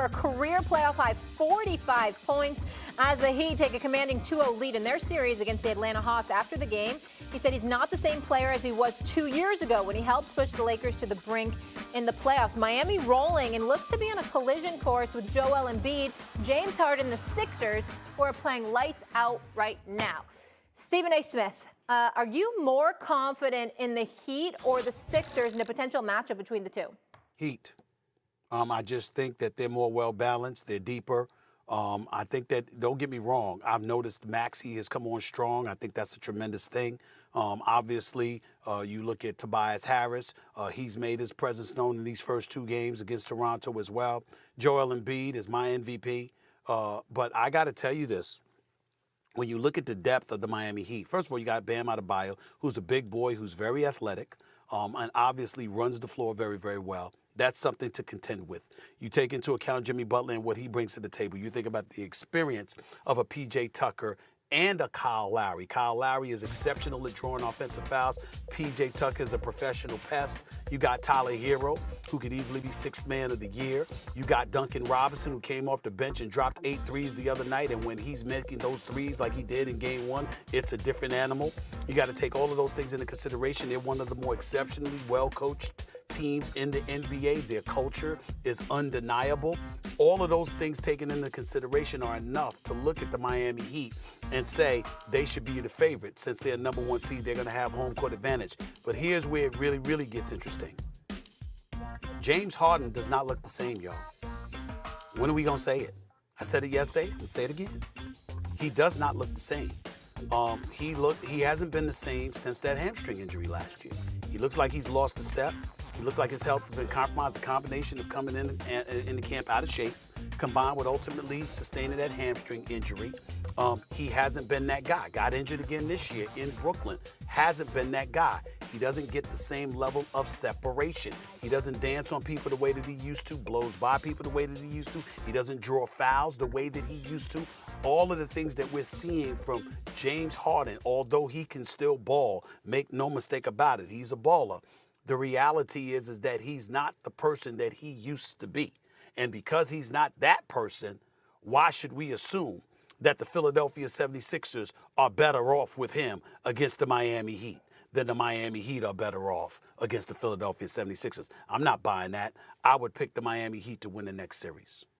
for a career playoff high 45 points as the Heat take a commanding 2-0 lead in their series against the Atlanta Hawks. After the game, he said he's not the same player as he was 2 years ago when he helped push the Lakers to the brink in the playoffs. Miami rolling and looks to be on a collision course with Joel Embiid, James Harden, the Sixers, who are playing lights out right now. Stephen A. Smith, are you more confident in the Heat or the Sixers in a potential matchup between the two? Heat. I just think that they're more well-balanced. They're deeper. I think that, don't get me wrong, I've noticed Maxey has come on strong. I think that's a tremendous thing. Obviously, you look at Tobias Harris. He's made his presence known in these first two games against Toronto as well. Joel Embiid is my MVP. But I got to tell you this. When you look at the depth of the Miami Heat, first of all, you got Bam Adebayo, who's a big boy, who's very athletic, and obviously runs the floor very, very well. That's something to contend with. You take into account Jimmy Butler and what he brings to the table. You think about the experience of a P.J. Tucker and a Kyle Lowry. Kyle Lowry is exceptional at drawing offensive fouls. P.J. Tucker is a professional pest. You got Tyler Hero, who could easily be sixth man of the year. You got Duncan Robinson, who came off the bench and dropped 8 threes the other night. And when he's making those threes like he did in game one, it's a different animal. You got to take all of those things into consideration. They're one of the more exceptionally well-coached teams in the NBA. Their culture is undeniable. All of those things taken into consideration are enough to look at the Miami Heat and say they should be the favorite. Since they're number one seed, they're going to have home court advantage. But here's where it really, really gets interesting. James Harden does not look the same, y'all. When are we going to say it? I said it yesterday. I'm going to say it again. He does not look the same. He hasn't been the same since that hamstring injury last year. He looks like he's lost a step. He looked like his health has been compromised. A combination of coming in the camp out of shape, combined with ultimately sustaining that hamstring injury. He hasn't been that guy. Got injured again this year in Brooklyn. Hasn't been that guy. He doesn't get the same level of separation. He doesn't dance on people the way that he used to, blows by people the way that he used to. He doesn't draw fouls the way that he used to. All of the things that we're seeing from James Harden, although he can still ball, make no mistake about it, he's a baller. The reality is that he's not the person that he used to be. And because he's not that person, why should we assume that the Philadelphia 76ers are better off with him against the Miami Heat than the Miami Heat are better off against the Philadelphia 76ers? I'm not buying that. I would pick the Miami Heat to win the next series.